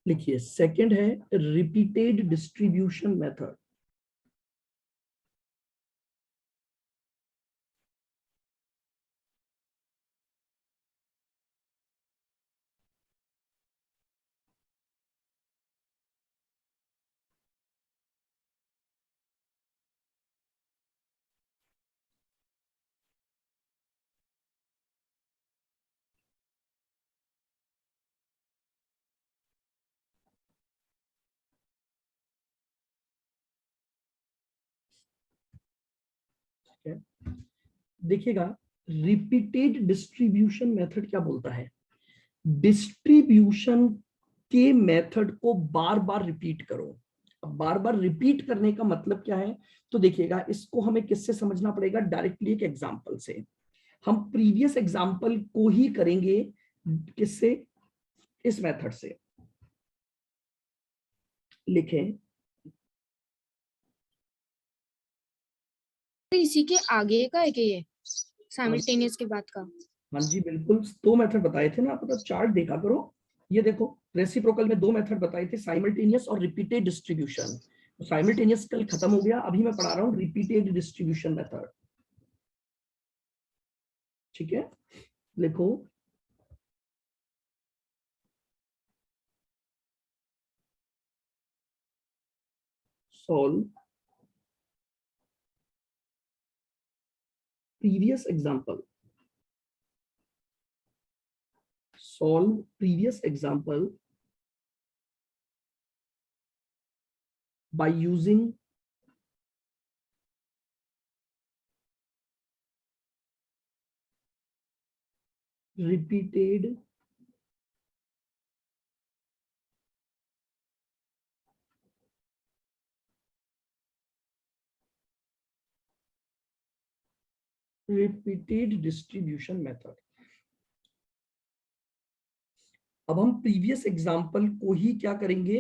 लिखिए सेकंड है repeated distribution method. देखिएगा रिपीटेड डिस्ट्रीब्यूशन मेथड क्या बोलता है, डिस्ट्रीब्यूशन के मेथड को बार बार रिपीट करो। अब बार बार रिपीट करने का मतलब क्या है, तो देखिएगा इसको हमें किससे समझना पड़ेगा, डायरेक्टली एक एग्जांपल से। हम प्रीवियस एग्जांपल को ही करेंगे, किससे, इस मेथड से। लिखें इसी के आगे का है कि ये साइमल्टेनियस के बाद का? हाँ जी बिल्कुल, दो मेथड बताए थे ना, आप तो चार्ट देखा करो। ये देखो रेसिप्रोकल में दो मेथड बताए थे, साइमल्टेनियस और रिपीटेड डिस्ट्रीब्यूशन। तो साइमल्टेनियस कल खत्म हो गया, अभी मैं पढ़ा रहा हूँ रिपीटेड डिस्ट्रीब्यूशन मेथड। ठीक है, लिखो solve previous example, solve previous example by using repeated distribution method। अब हम प्रीवियस एग्जांपल को ही क्या करेंगे,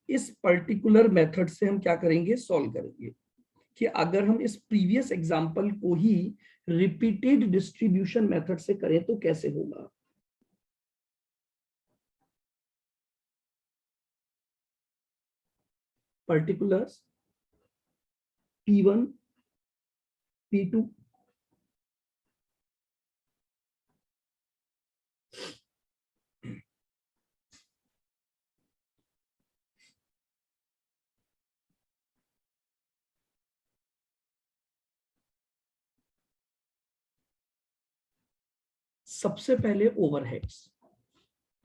इस पर्टिकुलर मेथड से हम क्या करेंगे, सॉल्व करेंगे। कि अगर हम इस प्रीवियस एग्जांपल को ही रिपीटेड डिस्ट्रीब्यूशन मेथड से करें तो कैसे होगा। पर्टिकुलर्स P1 P2 सबसे पहले ओवरहेड्स,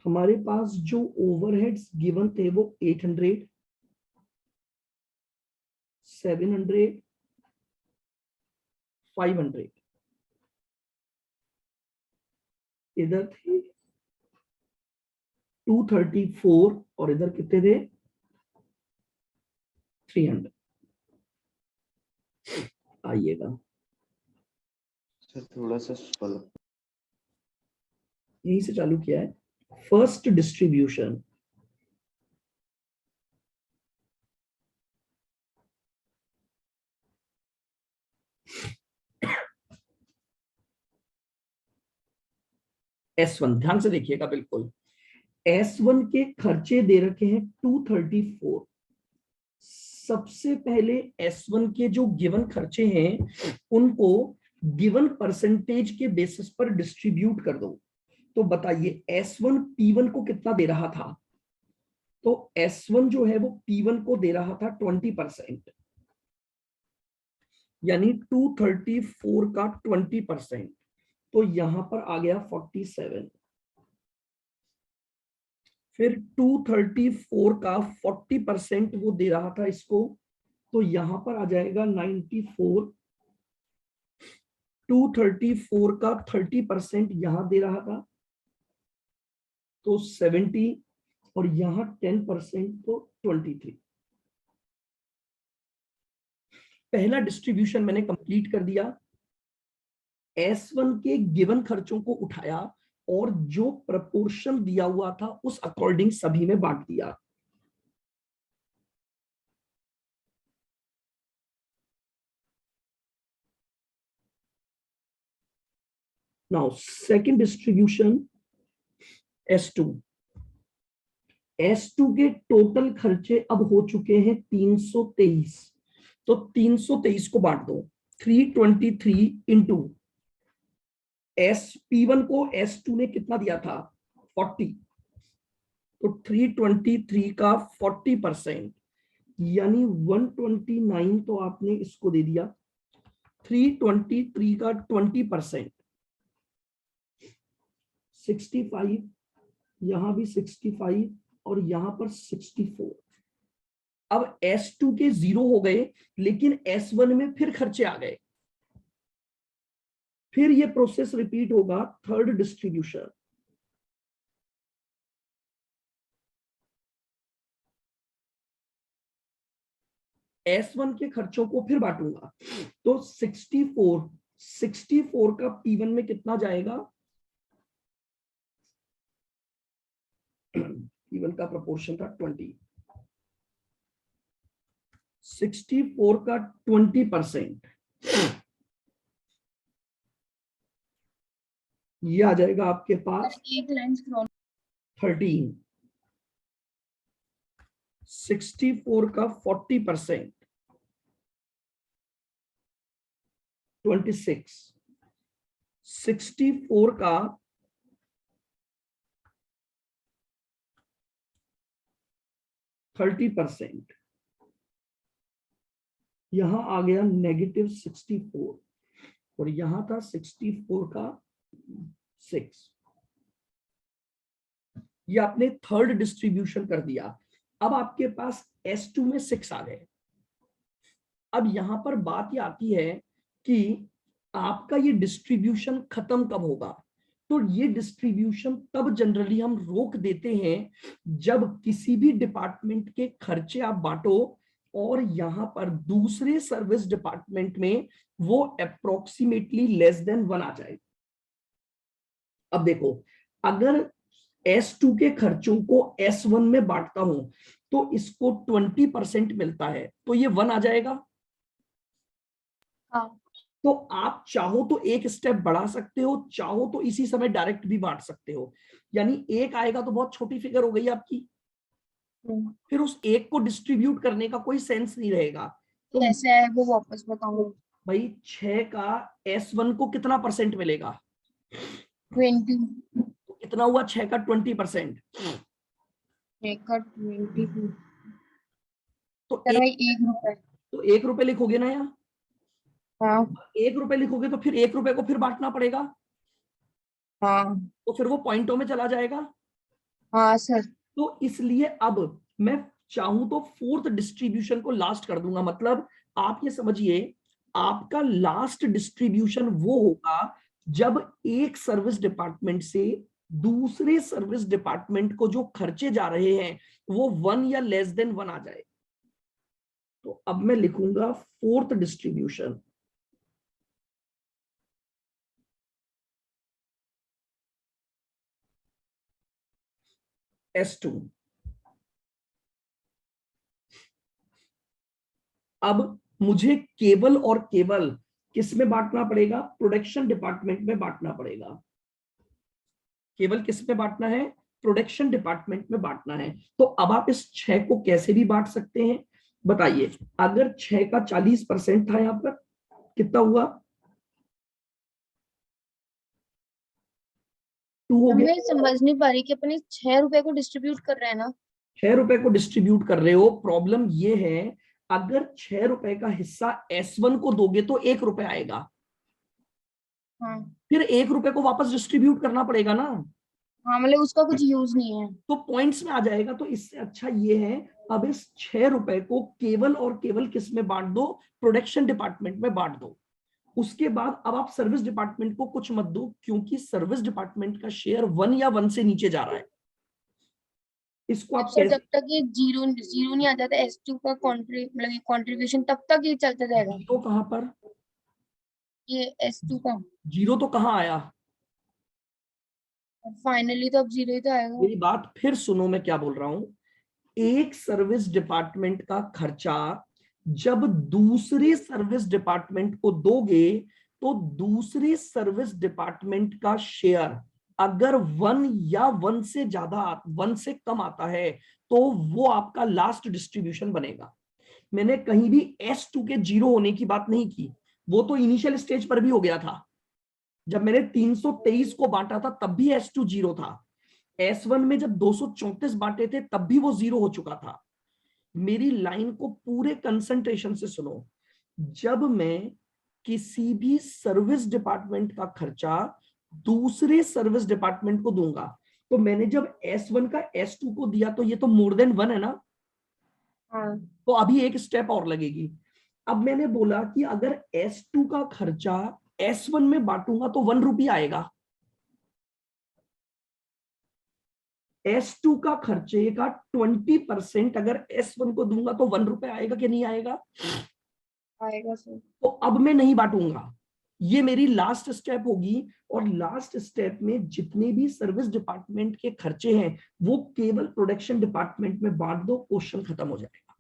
हमारे पास जो ओवरहेड्स गिवन थे वो 800 700 500 इधर थे 234 और इधर कितने थे 300। आइएगा थोड़ा सा सॉल्व यहीं से चालू किया है। फर्स्ट डिस्ट्रीब्यूशन, S1 ध्यान से देखिएगा बिल्कुल, S1 के खर्चे दे रखे हैं 234। सबसे पहले S1 के जो गिवन खर्चे हैं उनको गिवन परसेंटेज के बेसिस पर डिस्ट्रीब्यूट कर दो। तो बताइए S1 P1 को कितना दे रहा था, तो S1 जो है वो P1 को दे रहा था 20%, यानी 234 का 20%, तो यहां पर आ गया 47। फिर 234 का 40% वो दे रहा था इसको, तो यहां पर आ जाएगा 94। 234 का 30% यहां दे रहा था तो 70, और यहां 10% तो 23। पहला डिस्ट्रीब्यूशन मैंने कंप्लीट कर दिया, S1 के गिवन खर्चों को उठाया और जो प्रपोर्शन दिया हुआ था उस अकॉर्डिंग सभी में बांट दिया। Now second distribution S2, S2 के टोटल खर्चे अब हो चुके हैं 323, तो 323 को बांट दो 323 इंटू P1 को S2 ने कितना दिया था 40, तो 323 का 40% यानी 129, तो आपने इसको दे दिया 323 का 20%, 65, यहां भी 65 और यहां पर 64। अब S2 के 0 हो गए, लेकिन S1 में फिर खर्चे आ गए, फिर ये प्रोसेस रिपीट होगा थर्ड डिस्ट्रीब्यूशन। S1 के खर्चों को फिर बांटूंगा, तो 64 का P1 में कितना जाएगा, P1 का प्रोपोर्शन था 20, 64 का 20% ये आ जाएगा आपके पास एक लाइन स्क्रॉल 13, 64 का 40% 26, 64 का 30%, यहां आ गया -64 और यहां था 64 का 6, ये आपने थर्ड डिस्ट्रीब्यूशन कर दिया। अब आपके पास S2 में 6 आ गए। अब यहां पर बात ये आती है कि आपका ये डिस्ट्रीब्यूशन खत्म कब होगा, तो ये डिस्ट्रीब्यूशन तब जनरली हम रोक देते हैं जब किसी भी डिपार्टमेंट के खर्चे आप बांटो और यहां पर दूसरे सर्विस डिपार्टमेंट में वो अप्रोक्सीमेटली <<1 आ जाए। अब देखो, अगर S2 के खर्चों को S1 में बांटता हूं तो इसको 20% मिलता है, तो ये 1 आ जाएगा। हाँ तो आप चाहो तो एक स्टेप बढ़ा सकते हो, चाहो तो इसी समय डायरेक्ट भी बांट सकते हो, यानी 1 आएगा तो बहुत छोटी फिगर हो गई आपकी, फिर उस 1 को डिस्ट्रीब्यूट करने का कोई सेंस नहीं रहेगा। तो कैसे है वो वापस बताऊंगा। भाई 6 का S1 को कितना परसेंट मिलेगा, 20 तो कितना हुआ 6 का 20%, का 22 तो चलो भाई एक 1 रुपए। तो 1 रुपए लिखोगे ना यहाँ, हाँ 1 रुपए लिखोगे तो फिर 1 रुपए को फिर बांटना पड़ेगा, हाँ तो फिर वो पॉइंटों में चला जाएगा। हाँ सर। तो इसलिए अब मैं चाहूं तो फोर्थ डिस्ट्रीब्यूशन को लास्ट कर दूंगा, मतलब आप ये समझिए आपका लास्ट डिस्ट्रीब्यूशन वो होगा जब एक सर्विस डिपार्टमेंट से दूसरे सर्विस डिपार्टमेंट को जो खर्चे जा रहे हैं वो 1 या <<1 आ जाए। तो अब मैं लिखूंगा फोर्थ डिस्ट्रीब्यूशन, S2। अब मुझे केवल और केवल किस में बांटना पड़ेगा, प्रोडक्शन डिपार्टमेंट में बांटना पड़ेगा। केवल किस में बांटना है, प्रोडक्शन डिपार्टमेंट में बांटना है। तो अब आप इस 6 को कैसे भी बांट सकते हैं बताइए। अगर 6 का 40% था, यहां पर कितना हुआ, 2 हो गया। मैं समझ नहीं पा रही कि अपने 6 रुपए को डिस्ट्रीब्यूट कर रहे हैं ना। 6 रुपए को डिस्ट्रीब्यूट कर रहे हो, प्रॉब्लम ये है अगर 6 रुपए का हिस्सा S1 को दोगे तो 1 रुपए आएगा, हाँ फिर 1 रुपए को वापस डिस्ट्रीब्यूट करना पड़ेगा ना, हाँ मतलब उसका कुछ यूज नहीं है। तो पॉइंट्स में आ जाएगा। तो इससे अच्छा ये है अब इस 6 रुपए को केवल और केवल किस में बांट दो, प्रोडक्शन डिपार्टमेंट में बांट दो। उसके बाद अब आप सर्विस डिपार्टमेंट को कुछ मत दो, क्योंकि सर्विस डिपार्टमेंट का शेयर 1 या 1 से नीचे जा रहा है। इसको आप सर कैसे, जब तक ये जीरो जीरो नहीं आ जाता S2 का मतलब कंट्रीब्यूशन तब तक ये चलता जाएगा। जीरो कहां पर, ये S2 का जीरो तो कहां आया, फाइनली तो अब जीरो ही तो आएगा। मेरी बात फिर सुनो मैं क्या बोल रहा हूं। एक सर्विस डिपार्टमेंट का खर्चा जब दूसरे सर्विस डिपार्टमेंट को दोगे तो दूसरे सर्विस डिपार्टमेंट का शेयर अगर 1 या 1 से ज्यादा 1 से कम आता है तो वो आपका लास्ट डिस्ट्रीब्यूशन बनेगा। मैंने कहीं भी S2 के जीरो होने की बात नहीं की, वो तो इनिशियल स्टेज पर भी हो गया था। जब मैंने 323 को बांटा था तब भी S2 जीरो था। S1 में जब 234 बांटे थे तब भी वो जीरो हो चुका था। मेरी लाइन को पूरे कंसंट्रेशन से सुनो। जब मैं किसी भी सर्विस डिपार्टमेंट का खर्चा दूसरे सर्विस डिपार्टमेंट को दूंगा, तो मैंने जब S1 का S2 को दिया तो ये तो मोर देन 1 है ना, हाँ, तो अभी एक स्टेप और लगेगी। अब मैंने बोला कि अगर S2 का खर्चा S1 में बांटूंगा तो 1 रुपया आएगा। S2 का खर्चे का 20% अगर S1 को दूंगा तो 1 रुपया आएगा कि नहीं आएगा? आएगा सर। तो अब मैं नहीं बांटूंगा, ये मेरी लास्ट स्टेप होगी। और लास्ट स्टेप में जितने भी सर्विस डिपार्टमेंट के खर्चे हैं वो केवल प्रोडक्शन डिपार्टमेंट में बांट दो, क्वेश्चन खत्म हो जाएगा।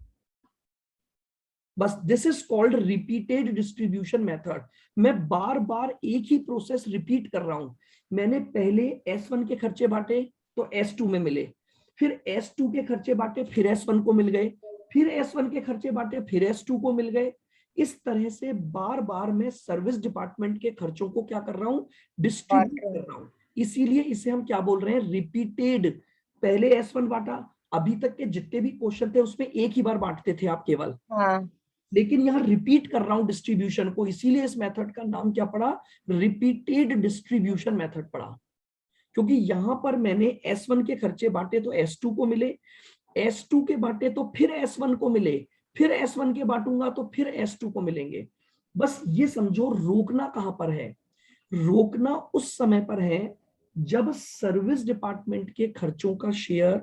बस this is called repeated distribution method. मैं बार बार एक ही प्रोसेस रिपीट कर रहा हूं। मैंने पहले S1 के खर्चे बांटे तो S2 में मिले, फिर S2 के खर्चे बांटे फिर S1 को मिल गए, फिर S1 के खर्चे बांटे फिर S2 को मिल गए। इस तरह से बार बार मैं सर्विस डिपार्टमेंट के खर्चों को क्या कर रहा हूं, डिस्ट्रीब्यूट कर रहा हूं। इसीलिए इसे हम क्या बोल रहे हैं, रिपीटेड। पहले S1 बांटा, अभी तक के जितने भी क्वेश्चन थे उसमें एक ही बार बांटते थे आप केवल, हाँ, लेकिन यहां रिपीट कर रहा हूं डिस्ट्रीब्यूशन को, इसीलिए इस मेथड का नाम क्या पड़ा, रिपीटेड डिस्ट्रीब्यूशन मेथड पड़ा। क्योंकि यहां पर मैंने S1 के खर्चे बांटे तो S2 को मिले, S2 के बांटे तो फिर S1 को मिले, फिर S1 के बांटूंगा तो फिर S2 को मिलेंगे। बस ये समझो रोकना कहां पर है, रोकना उस समय पर है जब सर्विस डिपार्टमेंट के खर्चों का शेयर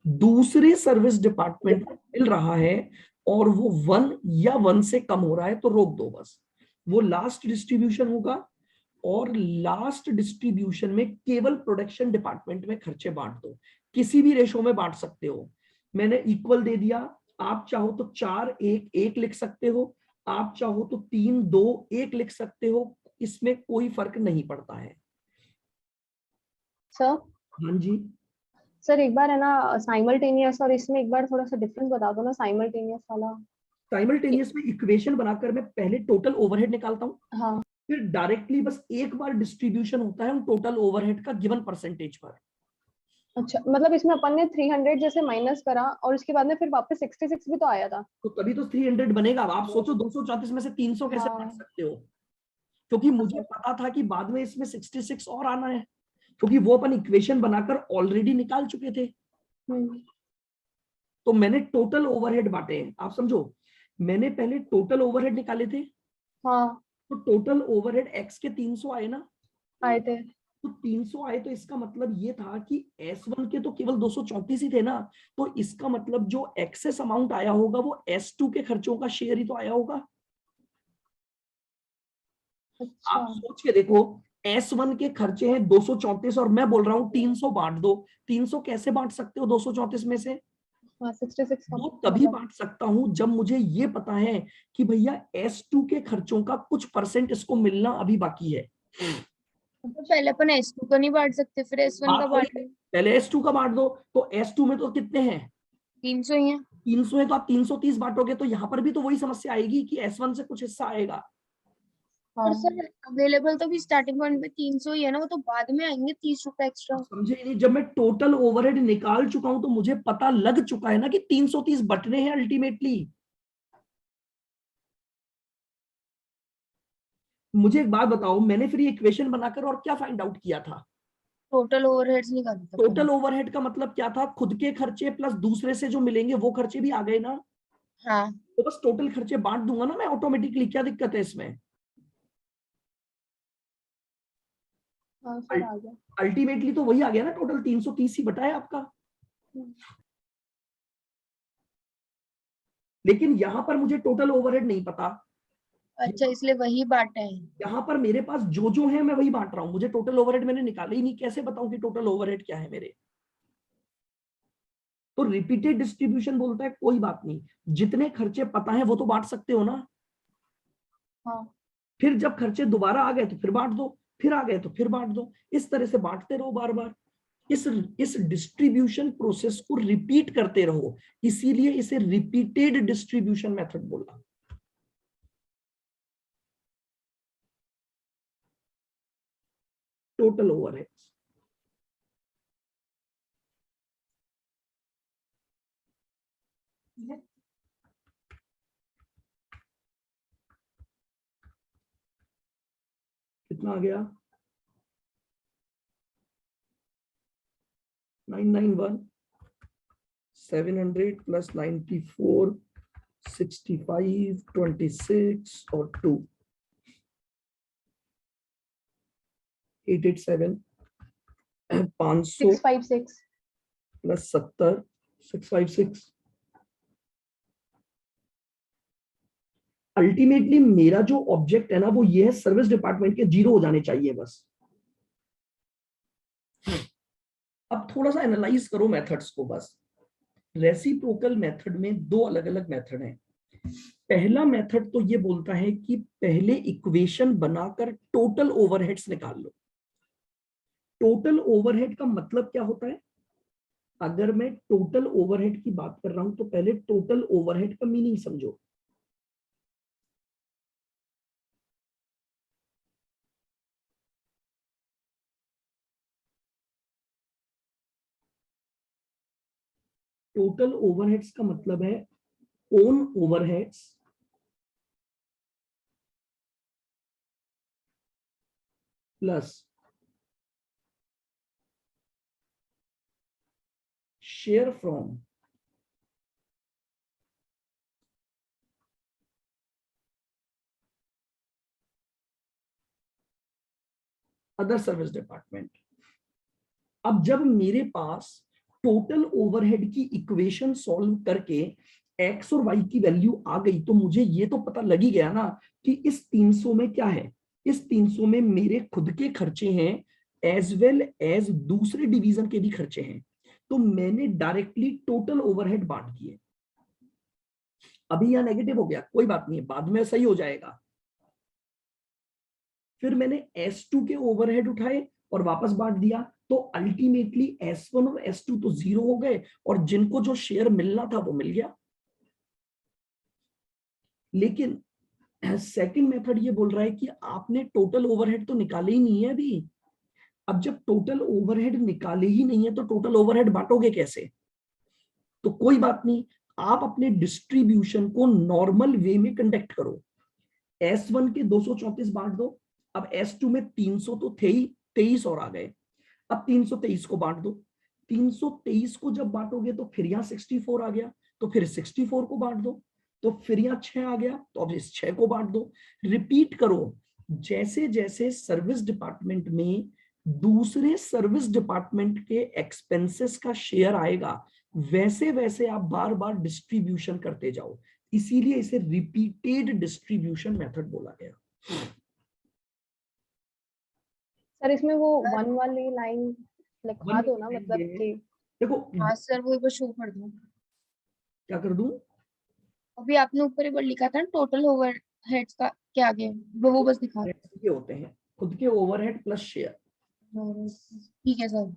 दूसरे सर्विस डिपार्टमेंट को मिल रहा है और वो 1 या 1 से कम हो रहा है तो रोक दो बस। वो लास्ट डिस्ट्रीब्यूशन होगा और लास्ट डिस्ट्रीब्यूशन में केवल प्रोडक्शन डिपार्टमेंट में खर्चे बांट दो, किसी भी रेशो में बांट सकते हो। मैंने इक्वल दे दिया, आप चाहो तो 4-1-1 लिख सकते हो, आप चाहो तो 3-2-1 लिख सकते हो, इसमें कोई फर्क नहीं पड़ता है। सर हाँ जी, सर एक बार है ना साइमल्टेनियस और इसमें एक बार थोड़ा सा डिफरेंस बता दो ना, साइमल्टेनियस वाला। साइमल्टेनियस में इक्वेशन बनाकर मैं पहले टोटल ओवरहेड निकालता हूँ, हाँ, फिर डायरेक्टली बस एक बार डिस्ट्रीब्यूशन होता है टोटल ओवरहेड का गिवन परसेंटेज पर। अच्छा, मतलब इसमें अपन ने 300 जैसे माइनस करा और उसके बाद में फिर वापस 66 भी तो आया था। तो तभी तो 300 बनेगा। अब आप सोचो 234 में से 300 कैसे हाँ, बांट सकते हो, क्योंकि मुझे पता था कि बाद में इसमें 66 और आना है, क्योंकि वो अपन इक्वेशन बनाकर ऑलरेडी निकाल चुके थे। तो मैंने टोटल ओवरहेड बांटे हैं, आप समझो, मैंने पहले टोटल ओवरहेड निकाले थे। हाँ, तो टोटल ओवरहेड एक्स के 300 आए ना, आए थे। तो 300 आए तो इसका मतलब ये था कि S1 के तो केवल 234 ही थे ना, तो इसका मतलब जो एक्सेस अमाउंट आया होगा वो S2 के खर्चों का शेयर ही तो आया होगा। अच्छा, आप सोच के देखो, S1 के खर्चे हैं 234 और मैं बोल रहा हूं 300 बांट दो। 300 कैसे बांट सकते हो 234 में से? हाँ 66 का वो तभी मतलब। बांट सकता हूं जब मुझे ये पता है कि भैया S2 के खर्चों का कुछ परसेंट इसको मिलना अभी बाकी है। तो पहले अपन S2 का नहीं बांट सकते, फिर S1 का बात वही बांट है, ले। पहले S2 का बांट दो। तो S2 में तो कितने हैं, 300 ही है। 300 है, तो आप 330 बांटोगे तो यहां पर भी तो वही समस्या आएगी कि S1 से कुछ हिस्सा आएगा। और हाँ, सर अवेलेबल तो भी स्टार्टिंग पॉइंट पे 300 ही है ना, वो तो बाद में आएंगे 30 रुपए एक्स्ट्रा। समझे ही नहीं, जब मैं टोटल ओवरहेड निकाल चुका हूं तो मुझे पता लग चुका है ना कि 330 बटने हैं अल्टीमेटली। मुझे एक बात बताओ, मैंने फिर ये इक्वेशन बनाकर और क्या फाइंड आउट किया था? टोटल ओवरहेड्स निकाले थे अपन। टोटल ओवरहेड का मतलब क्या था, खुद के खर्चे प्लस दूसरे से जो मिलेंगे वो खर्चे भी आ गए ना। हाँ, तो बस टोटल खर्चे बांट दूंगा ना मैं ऑटोमेटिकली, क्या दिक्कत है इसमें? हाँ सर आ गया। अल्टीमेटली तो वही आ गया ना, टोटल 330 ही बटा है आपका। लेकिन यहां पर मुझे टोटल ओवरहेड नहीं पता, अच्छा इसलिए वही बांटा है। यहां पर मेरे पास जो है मैं वही बांट रहा हूं, मुझे टोटल ओवरहेड मैंने निकाले ही नहीं, कैसे बताऊं कि टोटल ओवरहेड क्या है मेरे? तो रिपीटेड डिस्ट्रीब्यूशन बोलता है कोई बात नहीं, जितने खर्चे पता है वो तो बांट सकते हो ना। हाँ, फिर जब खर्चे दोबारा आ गए तो फिर बांट दो। फिर आ गए तो फिर बांट दो, इस तरह से बांटते रहो बार बार। इस डिस्ट्रीब्यूशन प्रोसेस को रिपीट करते रहो, इसीलिए इसे रिपीटेड डिस्ट्रीब्यूशन मेथड बोला। टोटल ओवरहेड्स, कितना आ गया? 991, 700 प्लस 94, 65, 26 और 2, 887, 500 656 प्लस 70, 656। अल्टीमेटली मेरा जो ऑब्जेक्ट है ना वो ये है, सर्विस डिपार्टमेंट के जीरो हो जाने चाहिए बस। अब थोड़ा सा एनालाइज करो मेथड्स को बस। रेसिप्रोकल मेथड में दो अलग अलग मेथड हैं। पहला मेथड तो ये बोलता है कि पहले इक्वेशन बनाकर टोटल ओवरहेड्स निकाल लो। टोटल ओवरहेड का मतलब क्या होता है? अगर मैं टोटल ओवरहेड की बात कर रहा हूं तो पहले टोटल ओवरहेड का मीनिंग समझो। टोटल ओवरहेड्स का मतलब है own overheads plus share from other service department. अब जब मेरे पास टोटल ओवरहेड की इक्वेशन सॉल्व करके एक्स और वाई की वैल्यू आ गई तो मुझे ये तो पता लग ही गया ना कि इस 300 में क्या है। इस 300 में मेरे खुद के खर्चे हैं एज वेल एज दूसरे डिवीजन के भी खर्चे हैं। तो मैंने डायरेक्टली टोटल ओवरहेड बांट दिए। अभी यहां नेगेटिव हो गया, कोई बात नहीं है, बाद में सही हो जाएगा। फिर मैंने S2 के ओवरहेड उठाए और वापस बांट दिया, तो अल्टीमेटली S1 और S2 तो जीरो हो गए और जिनको जो शेयर मिलना था वो मिल गया। लेकिन सेकंड मेथड ये बोल रहा है कि आपने टोटल ओवरहेड तो निकाले ही नहीं है अभी। अब जब टोटल ओवरहेड निकाले ही नहीं है तो टोटल ओवरहेड बांटोगे कैसे? तो कोई बात नहीं, आप अपने डिस्ट्रीब्यूशन को नॉर्मल वे में कंडक्ट करो। S1 के 234 बांट दो। अब S2 में 300 तो थे ही, 23 और आ गए। अब 323 को बांट दो। 323 को जब बांटोगे तो फिर यहाँ 64 आ गया, तो फिर 64 को बांट दो। तो फिर यहाँ 6 आ गया, तो अब इस 6 को बांट दो। रिपीट करो। जैसे जैसे सर्विस डिपार्टमेंट में दूसरे सर्विस डिपार्टमेंट के एक्सपेंसेस का शेयर आएगा, वैसे वैसे आप बार बार डिस्ट्रीब्यूशन करते जाओ। इसीलिए इसे रिपीटेड डिस्ट्रीब्यूशन मेथड बोला गया। सर इसमें वो वन वाली लाइन लिखवा दो ना, मतलब ये कि देखो, हाँ सर, वो एक बार शो कर दो। क्या कर दूं? अभी आपने ऊपर एक बार लिखा था टोटल ओवर हेड्स का क्या आगे, वो बस दिखा दो। ये होते हैं खुद के ओवरहेड प्लस शेयर। ठीक है सर।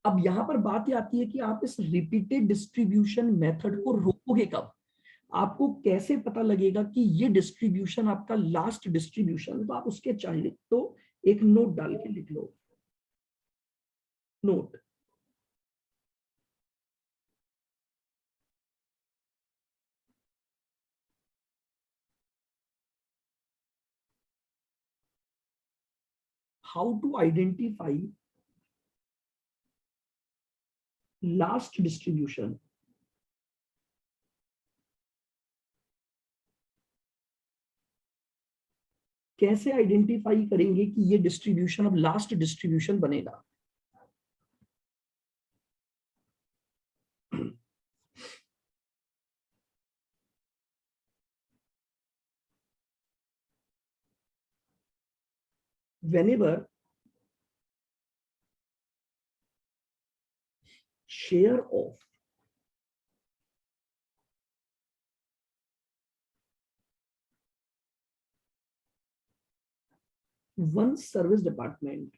अब यहां पर बात ये आती है कि आप इस रिपीटेड डिस्ट्रीब्यूशन मेथड को रोकोगे कब? आपको कैसे पता लगेगा कि ये डिस्ट्रीब्यूशन आपका लास्ट डिस्ट्रीब्यूशन है? तो आप उसके चाहिए तो एक नोट डाल के लिख लो। Note, how to identify last distribution. कैसे आइडेंटिफाई करेंगे कि ये डिस्ट्रीब्यूशन अब लास्ट डिस्ट्रीब्यूशन बनेगा? whenever share of one service department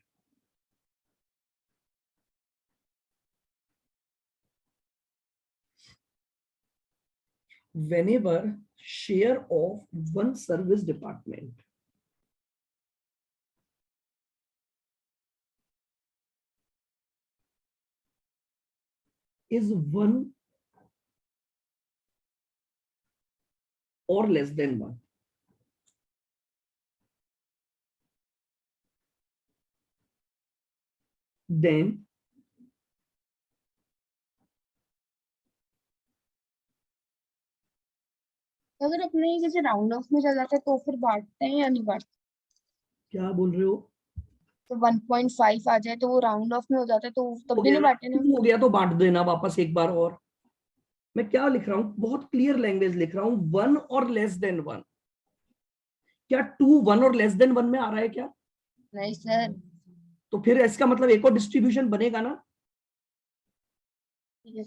whenever share of one service department is 1 or less than 1, then अगर अपने ये किसी राउंड ऑफ में चल जाता है तो फिर बांटते हैं या नहीं बांटते? क्या बोल रहे हो? तो 1.5 आ जाए तो वो राउंड ऑफ में हो जाता है तो तब हो भी गया नहीं ना? बांटे ना? हो गया तो बांट देना वापस एक बार और। मैं क्या लिख रहा हूं, बहुत क्लियर लैंग्वेज लिख रहा हूं, 1 और लेस देन 1। क्या 2 1 और लेस देन 1 में आ रहा है क्या? नहीं सर। तो फिर इसका मतलब एक और डिस्ट्रीब्यूशन बनेगा ना, ठीक है।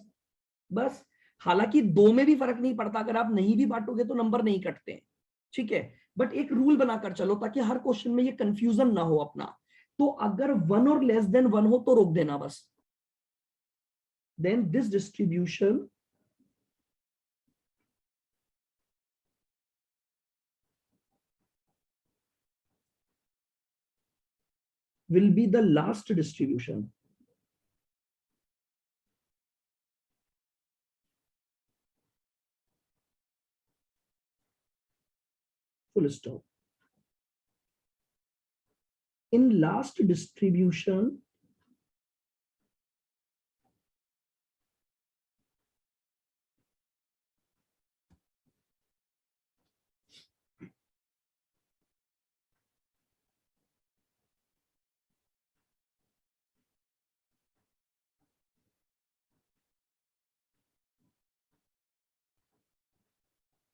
बस। हालांकि 2 में भी फर्क नहीं पड़ता, अगर आप नहीं भी बांटोगे तो नंबर नहीं कटते हैं, ठीक है। बट एक रूल बनाकर चलो ताकि हर क्वेश्चन में ये कंफ्यूजन ना हो अपना। तो अगर 1 और लेस देन 1 हो तो रोक देना बस। Then this distribution will be the last distribution. Full stop. In last distribution,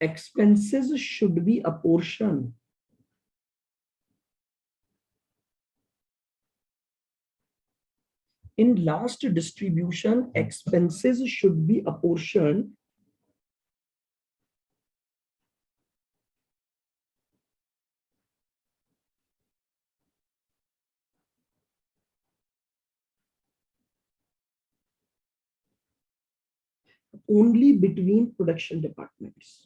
expenses should be a portion in last distribution. Expenses should be apportioned only between production departments.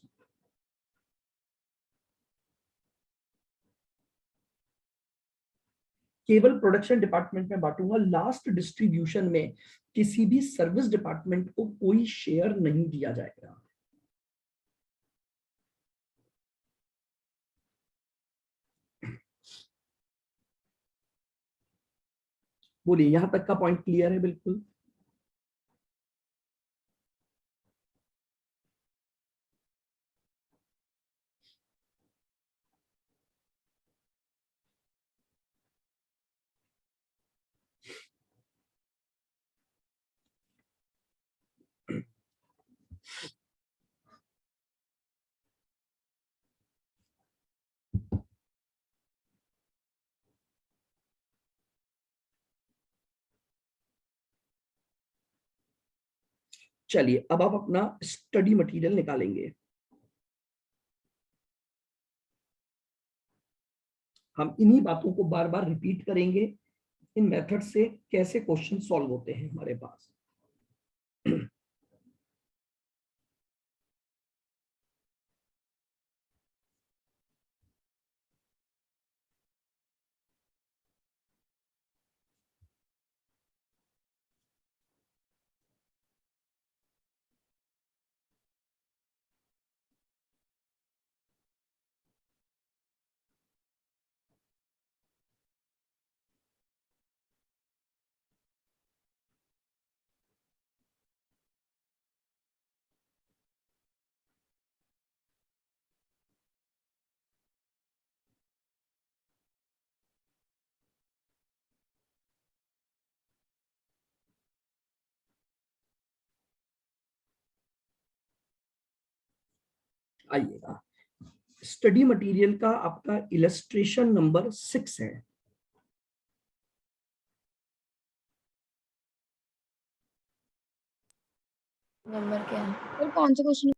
केवल production department में बांटूंगा, last distribution में किसी भी service department को कोई share नहीं दिया जाएगा। बोलिए, यहां तक का पॉइंट क्लियर है? बिल्कुल। चलिए अब आप अपना स्टडी मटेरियल निकालेंगे। हम इन्हीं बातों को बार बार रिपीट करेंगे, इन मेथड से कैसे क्वेश्चन सॉल्व होते हैं हमारे पास। आइएगा, स्टडी मटेरियल का आपका इलस्ट्रेशन नंबर 6 है। नंबर क्या है और कौन सा question?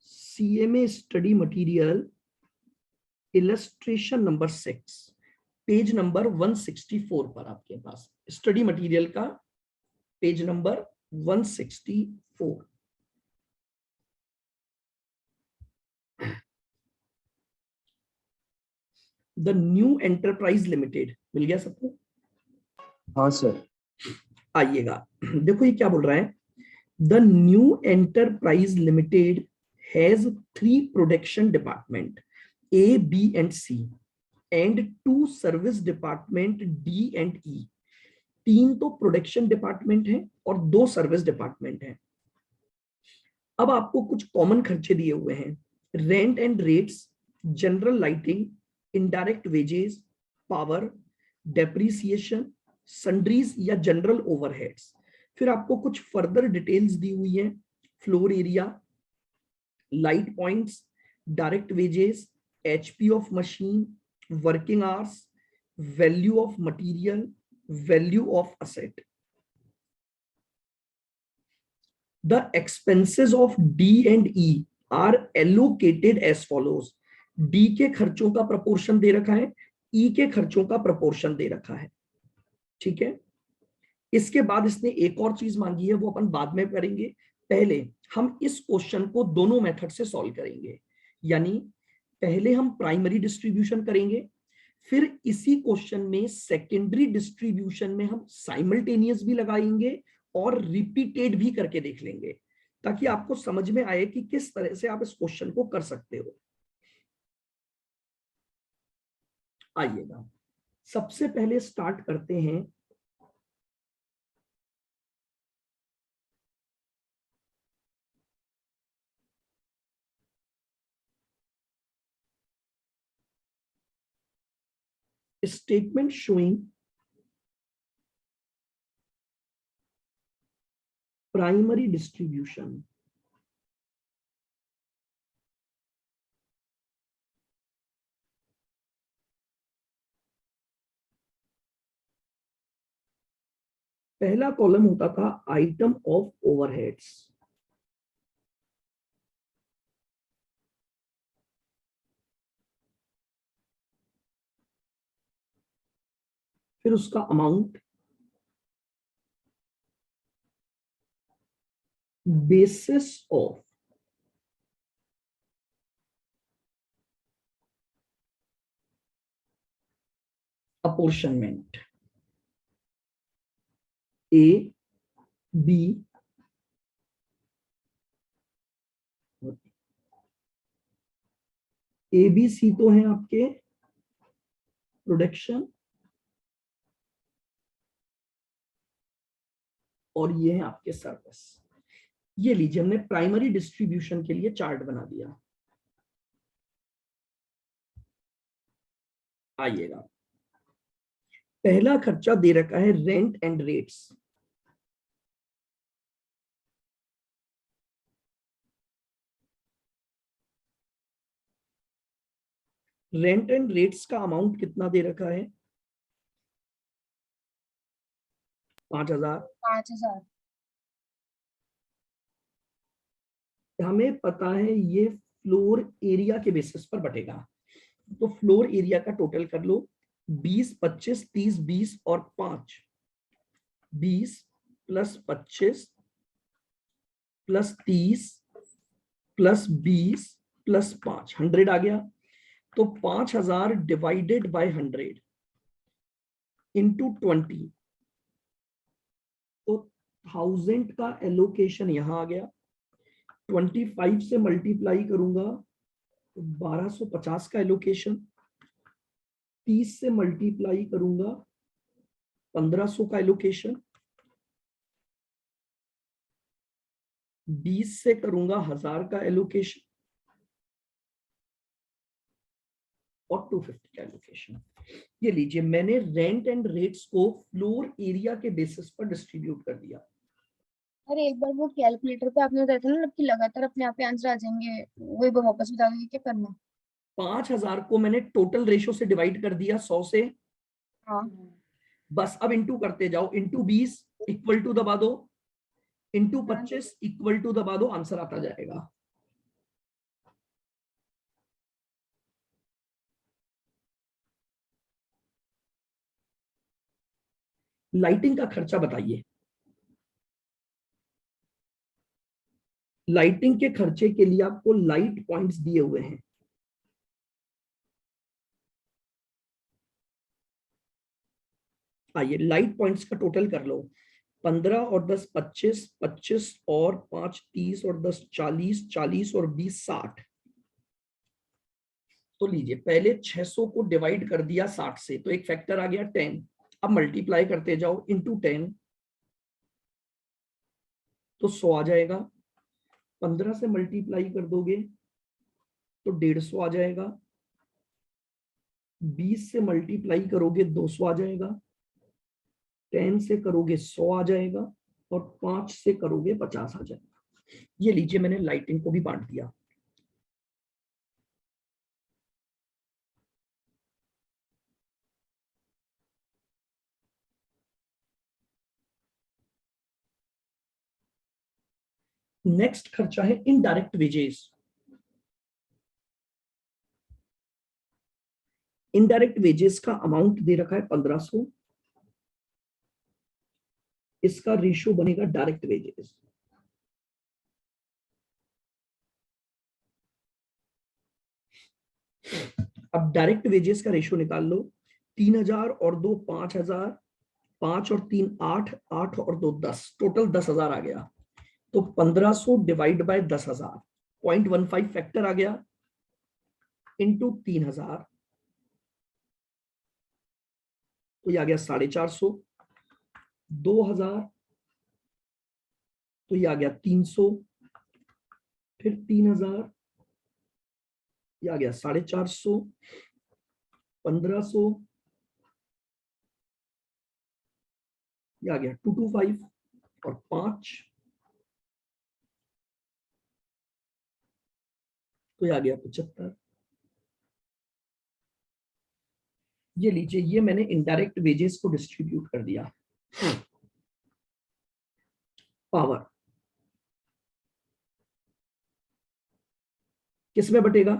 CMA study material illustration number 6। Page number 164 पर आपके पास स्टडी मटेरियल का page number 164। The new enterprise limited मिल गया सबको? हाँ सर। आइएगा, देखो ये क्या बोल रहा है। The new enterprise limited has 3 production department A, B and C and 2 service department D and E। 3 तो प्रोडक्शन डिपार्टमेंट है और 2 सर्विस डिपार्टमेंट है। अब आपको कुछ कॉमन खर्चे दिए हुए हैं, rent and rates, general lighting, indirect wages, power, depreciation, sundries या जनरल ओवरहेड्स। फिर आपको कुछ फर्दर डिटेल्स दी हुई है, floor area, light points, direct wages, HP of machine, working hours, value of material, value of asset. The expenses of D and E are allocated as follows। D के खर्चों का proportion दे रखा है, E के खर्चों का प्रपोर्शन दे रखा है, ठीक है। इसके बाद इसने एक और चीज मांगी है, वो अपन बाद में करेंगे। पहले हम इस क्वेश्चन को दोनों मेथड से सॉल्व करेंगे, यानी पहले हम प्राइमरी डिस्ट्रीब्यूशन करेंगे, फिर इसी क्वेश्चन में सेकेंडरी डिस्ट्रीब्यूशन में हम साइमल्टेनियस भी लगाएंगे और रिपीटेड भी करके देख लेंगे, ताकि आपको समझ में आए कि किस तरह से आप इस क्वेश्चन को कर सकते हो। आइएगा, सबसे पहले स्टार्ट करते हैं स्टेटमेंट शोइंग प्राइमरी डिस्ट्रीब्यूशन। पहला कॉलम होता था आइटम ऑफ ओवरहेड्स, फिर उसका amount, basis of apportionment, A, B, ABC तो है आपके प्रोडक्शन और ये है आपके सर्विस। ये लीजिए, हमने प्राइमरी डिस्ट्रीब्यूशन के लिए चार्ट बना दिया। आइएगा, पहला खर्चा दे रखा है rent and rates. Rent and rates का अमाउंट कितना दे रखा है? 5000। 5000। हमें पता है ये फ्लोर एरिया के बेसिस पर बटेगा, तो फ्लोर एरिया का टोटल कर लो, 20, 25, 30, 20 और 5। 20 प्लस 25 प्लस 30 प्लस 20 प्लस 5, 100 आ गया। तो 5000 डिवाइडेड बाय 100 इंटू 20, तो 1000 का एलोकेशन यहां आ गया। 25 से मल्टीप्लाई करूंगा तो 1250 का एलोकेशन, 30 से मल्टीप्लाई करूंगा 1500 का एलोकेशन, 20 से करूंगा 1000 का एलोकेशन और 250 का एलोकेशन। ये लीजिए, मैंने रेंट एंड रेट्स को फ्लोर एरिया के बेसिस पर डिस्ट्रीब्यूट कर दिया। अरे एक बार वो कैलकुलेटर पे आपने बताया था ना कि लगातार अपने आप आंसर आ जाएंगे, वो एक बार वापस बता दीजिए क्या करना। 5000 को मैंने टोटल रेशो से डिवाइड कर दिया 100 से। हाँ बस अब इंटू करते जाओ, इंटू 20 इक्वल टू दबा दो, इंटू 25 इक्वल टू दबा दो, आंसर आता जाएगा। लाइटिंग का खर्चा बताइए। लाइटिंग के खर्चे के लिए आपको लाइट पॉइंट्स दिए हुए हैं। आइए लाइट पॉइंट्स का टोटल कर लो। 15 और 10 25, 25 और 5 30 और 10 40, 40 और 20 60। तो लीजिए पहले 600 को डिवाइड कर दिया 60 से, तो एक फैक्टर आ गया 10। अब मल्टीप्लाई करते जाओ इंटू 10, तो 100 आ जाएगा। 15 से मल्टीप्लाई कर दोगे तो 150 आ जाएगा। 20 से मल्टीप्लाई करोगे 200 आ जाएगा। 10 से करोगे 100 आ जाएगा। और 5 से करोगे 50 आ जाएगा। ये लीजिए मैंने लाइटिंग को भी बांट दिया। नेक्स्ट खर्चा है इनडायरेक्ट वेजेस। इनडायरेक्ट वेजेस का अमाउंट दे रखा है 1500। इसका रेशियो बनेगा डायरेक्ट वेजेस। अब डायरेक्ट वेजेस का रेशियो निकाल लो। 3000 और 2 5000, 5 और 3 8, 8 और 2 10, टोटल 10,000 आ गया। तो 1500 डिवाइड बाय 10,000, 0.15 फैक्टर आ गया, इंटू 3000, तो ये आ गया 450। 2000, तो ये आ गया 300। फिर 3000, ये आ गया 450। 1500, ये आ गया 225। और 5, तो ये आ गया 75। ये लीजिए, ये मैंने इनडायरेक्ट वेजेस को डिस्ट्रीब्यूट कर दिया। पावर किसमें बटेगा?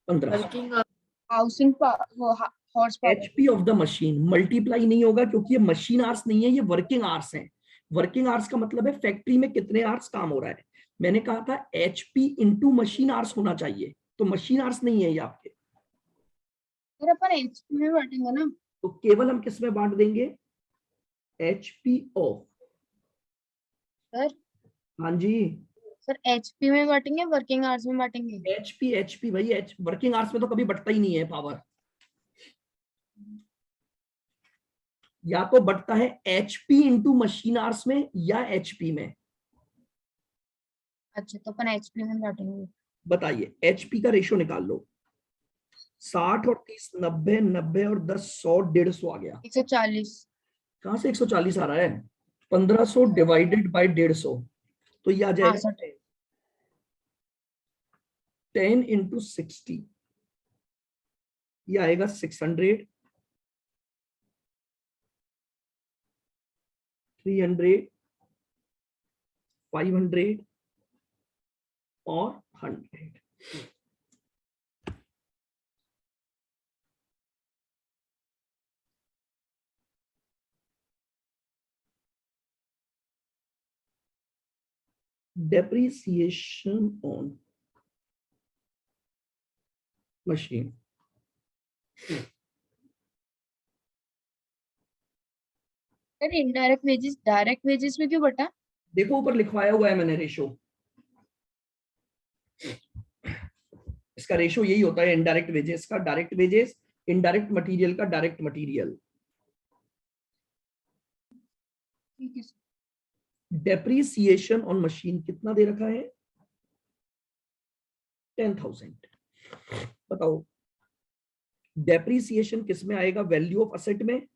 1500। Housing horse power. HP of the machine multiply नहीं होगा क्योंकि ये मशीन आवर्स नहीं है, ये वर्किंग आवर्स हैं। वर्किंग आवर्स का मतलब है फैक्ट्री में कितने आवर्स काम हो रहा है। मैंने कहा था एचपी इंटू मशीन आवर्स होना चाहिए, तो मशीन आवर्स नहीं है ये आपके। फिर अपन एचपी में बांटेंगे ना। तो केवल हम किस में बांट देंगे? HP of. सर हाँ जी, सर एचपी में बांटेंगे, वर्किंग आवर्स में बांटेंगे। एचपी भाई, वर्किंग आवर्स में तो कभी बढ़ता ही नहीं है पावर। या तो बढ़ता है एचपी इंटू मशीन आवर्स में या एचपी में। अच्छा तो अपन एचपी में बांटेंगे। बताइए एचपी का रेशियो निकाल लो। 60 और 30 90, 90 और 10 100, 150 आ गया। 140। कहां से 140 आ रहा है? 1500 डिवाइडेड बाय 150, तो ये आ हाँ जाएगा सर। 10 इंटू 60, ये आएगा 600, 300, 500 और 100। depreciation on machine। Sir indirect wages direct wages में क्यों बटा? देखो ऊपर लिखवाया हुआ है मैंने रेशियो। इसका रेशियो यही होता है इनडायरेक्ट वेजेस का। डायरेक्ट वेजेस, इनडायरेक्ट मटेरियल का डायरेक्ट मटेरियल। ठीक है सर। डेप्रीसिएशन ऑन मशीन कितना दे रखा है? 10,000। बताओ डेप्रीसिएशन किस में आएगा? वैल्यू ऑफ असेट में।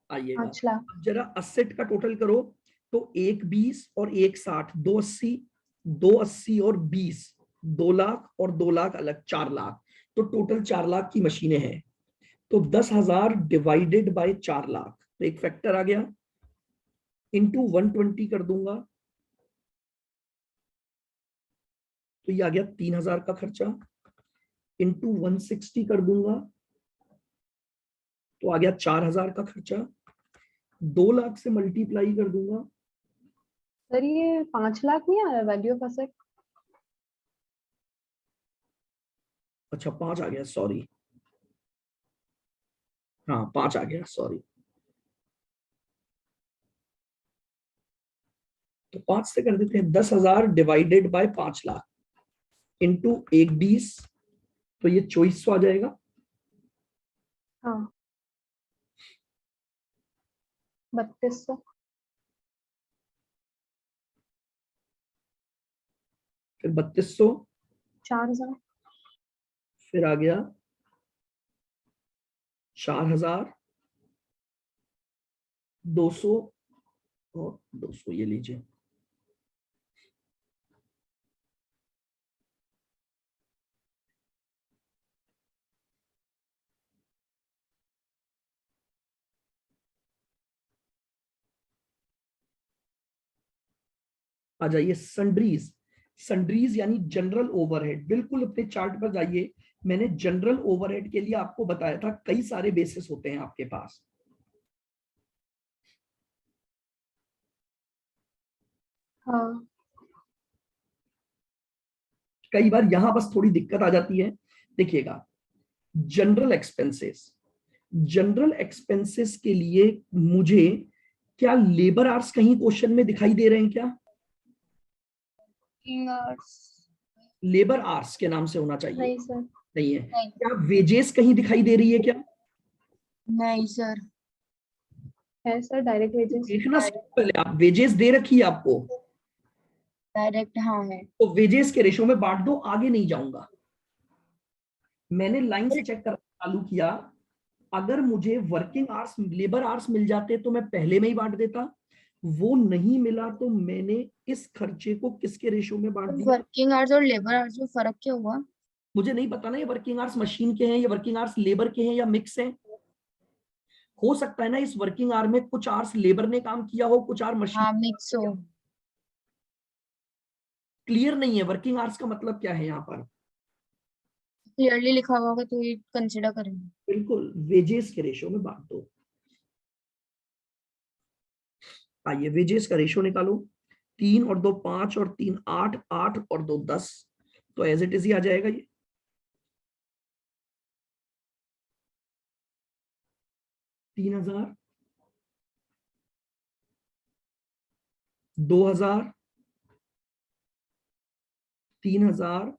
आइएगा 5 लाख। अब जरा असेट का टोटल करो। तो 1 20 और 1 60, 2 80, 2 80 और 20, 2 लाख और 2 लाख अलग, 4 लाख। तो टोटल 4 लाख की मशीनें हैं। तो 10,000 डिवाइडेड बाय 4 लाख, तो एक फैक्टर आ गया, इंटू 120 कर दूंगा, तो ये आ गया 3000 का खर्चा, इंटू 160 कर दूंगा तो आ गया 4000 का खर्चा, 2 लाख से मल्टीप्लाई कर दूंगा। सर ये 5 लाख नहीं आ रहा वैल्यू ऑफ एसेट? अच्छा 5 आ गया, सॉरी, हाँ 5 आ गया, सॉरी। तो 5 से कर देते हैं, 10,000 डिवाइडेड बाय 5 लाख इंटू 1/20, तो ये 2400 आ जाएगा। हाँ 3200। फिर 3200, 4000। फिर आ गया 4200 और 200, ये लीजिए। आ जाइए सन्ड्रीज। सन्ड्रीज यानी जनरल ओवरहेड, बिल्कुल अपने चार्ट पर जाइए। मैंने जनरल ओवरहेड के लिए आपको बताया था कई सारे बेसिस होते हैं आपके पास। हाँ कई बार यहां बस थोड़ी दिक्कत आ जाती है। देखिएगा, जनरल एक्सपेंसेस, जनरल एक्सपेंसेस के लिए मुझे क्या लेबर आवर्स कहीं क्वेश्चन में दिखाई दे रहे हैं क्या? लेबर आवर्स के नाम से होना चाहिए। नहीं सर। नहीं है। नहीं। क्या वेजेस कहीं दिखाई दे रही है क्या? नहीं सर। है सर डायरेक्ट वेजेस। देखना पहले, आप वेजेस दे रखी है आपको, डायरेक्ट हाँ है। तो वेजेस के रेशो में बांट दो, आगे नहीं जाऊंगा। मैंने लाइन से चेक करना चालू किया, अगर मुझे वर्किंग आवर्स, लेबर आवर्स मिल जाते तो मैं पहले में ही बांट देता, वो नहीं मिला तो मैंने इस खर्चे को किसके रेशो में बांट दिया? वर्किंग आवर्स और लेबर आवर्स में फर्क क्या हुआ? मुझे नहीं पता ना, ये वर्किंग आवर्स मशीन के हैं, ये वर्किंग आवर्स लेबर के हैं या मिक्स हैं। हो सकता है ना इस वर्किंग आवर में कुछ आवर्स लेबर ने काम किया हो, कुछ आवर मशीन। हाँ मिक्स हो। क्लियर नहीं है वर्किंग आवर्स का मतलब क्या है यहाँ पर। क्लियरली लिखा हुआ होगा तो ये कंसिडर करेंगे। बिल्कुल वेजेस के रेशो में बांट दो। आइए वेजेस का रेशो निकालो, 3 और 2 5 और 3 8, 8 और 2 10, तो एज इट इज ही आ जाएगा ये। 3000, 2000, 3000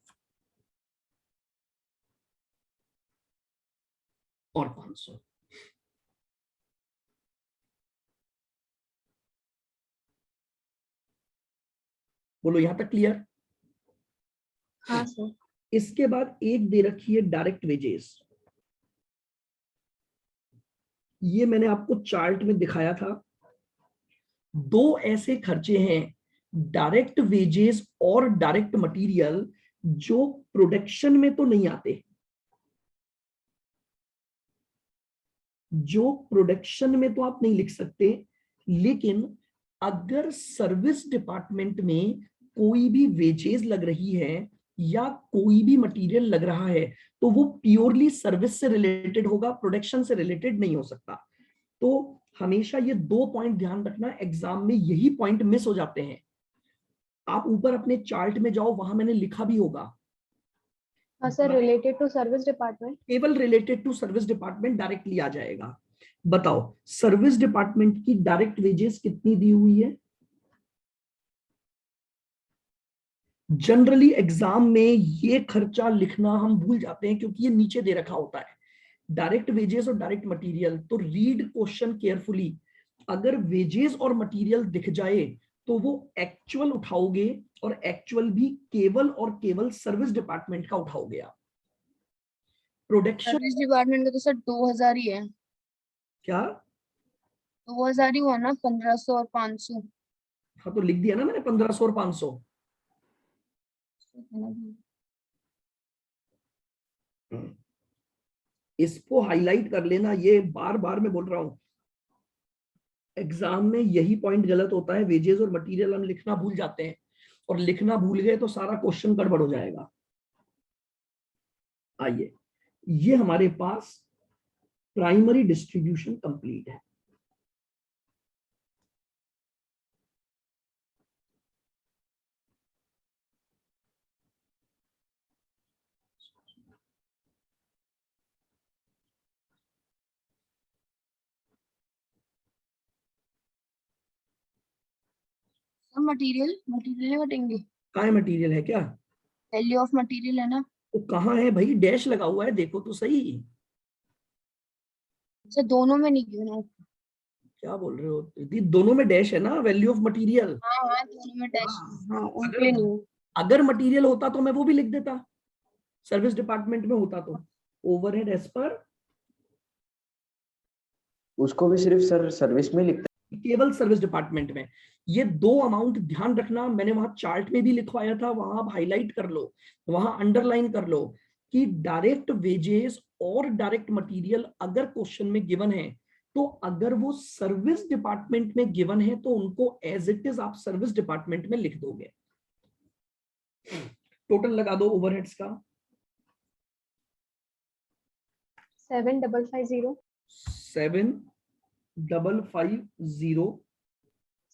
और 500। बोलो यहां तक क्लियर? हाँ सर। इसके बाद एक दे रखी है डायरेक्ट वेजेस। ये मैंने आपको चार्ट में दिखाया था। दो ऐसे खर्चे हैं, डायरेक्ट वेजेस और डायरेक्ट मटेरियल, जो प्रोडक्शन में तो नहीं आते, जो प्रोडक्शन में तो आप नहीं लिख सकते, लेकिन अगर सर्विस डिपार्टमेंट में कोई भी वेजेस लग रही है या कोई भी मटेरियल लग रहा है तो वो प्योरली सर्विस से रिलेटेड होगा, प्रोडक्शन से रिलेटेड नहीं हो सकता। तो हमेशा ये 2 पॉइंट ध्यान रखना, एग्जाम में यही पॉइंट मिस हो जाते हैं। आप ऊपर अपने चार्ट में जाओ, वहां मैंने लिखा भी होगा। हाँ sir, related to service department. केवल related to service department directly आ जाएगा। बताओ सर्विस डिपार्टमेंट की डायरेक्ट वेजेस कितनी दी हुई है? जनरली एग्जाम में ये खर्चा लिखना हम भूल जाते हैं क्योंकि ये नीचे दे रखा होता है, डायरेक्ट वेजेस और डायरेक्ट मटेरियल। तो रीड क्वेश्चन केयरफुली, अगर वेजेस और मटेरियल दिख जाए तो वो एक्चुअल उठाओगे, और एक्चुअल भी केवल और केवल सर्विस डिपार्टमेंट का उठाओगे आप। प्रोडक्शन सर्विस डिपार्टमेंट का तो सर 2000 ही है। क्या? 2000 ही हुआ ना, 1500 और 500। हाँ तो लिख दिया ना मैंने 1500 और 500। इसको हाईलाइट कर लेना, ये बार बार मैं बोल रहा हूं, एग्जाम में यही पॉइंट गलत होता है, वेजेस और मटेरियल हम लिखना भूल जाते हैं और लिखना भूल गए तो सारा क्वेश्चन गड़बड़ हो जाएगा। आइए, ये हमारे पास प्राइमरी डिस्ट्रीब्यूशन कंप्लीट है। सर मटेरियल मटेरियल घटेंगे, कहाँ है मटेरियल है क्या? वैल्यू ऑफ मटेरियल है ना वो कहाँ है भाई? डैश लगा हुआ है, देखो तो सही। सर, दोनों में नहीं गिना। क्या बोल रहे हो दीदी? दोनों में डैश है ना, वैल्यू ऑफ मटेरियल। हाँ हाँ, दोनों में डैश, हाँ, हाँ उनके अगर लिए नहीं। अगर मटेरियल होता तो मैं वो भी लिख देता, सर्विस डिपार्टमेंट में होता तो ओवरहेड एज पर, उसको भी सिर्फ सर सर्विस में लिखता केवल सर्विस डिपार्टमेंट में। ये दो अमाउंट ध्यान रखना, मैंने वहां चार्ट में भी लिखवाया था, वहां आप हाईलाइट कर लो, वहां अंडरलाइन कर लो कि डायरेक्ट वेजेस और डायरेक्ट मटेरियल अगर क्वेश्चन में गिवन है, तो अगर वो सर्विस डिपार्टमेंट में गिवन है तो उनको एज इट इज आप सर्विस डिपार्टमेंट में लिख दोगे। टोटल लगा दो ओवरहेड्स का, 7550 7550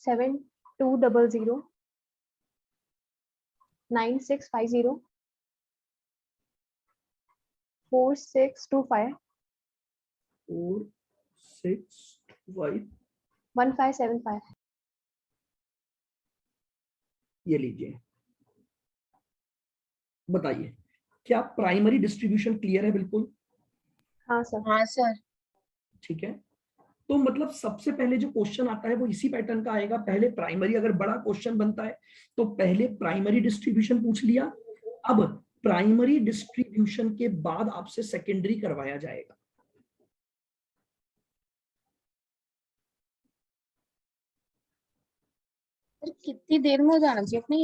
7200 9650 4625 4625। 1575। ये लीजिए, बताइए क्या प्राइमरी डिस्ट्रीब्यूशन क्लियर है? बिल्कुल हाँ सर। हाँ सर। ठीक है। तो मतलब सबसे पहले जो क्वेश्चन आता है वो इसी पैटर्न का आएगा। पहले प्राइमरी, अगर बड़ा क्वेश्चन बनता है तो पहले प्राइमरी डिस्ट्रीब्यूशन पूछ लिया, अब प्राइमरी डिस्ट्रीब्यूशन के बाद आपसे सेकेंडरी करवाया जाएगा। सर कितनी देर में हो जाना चाहिए अपने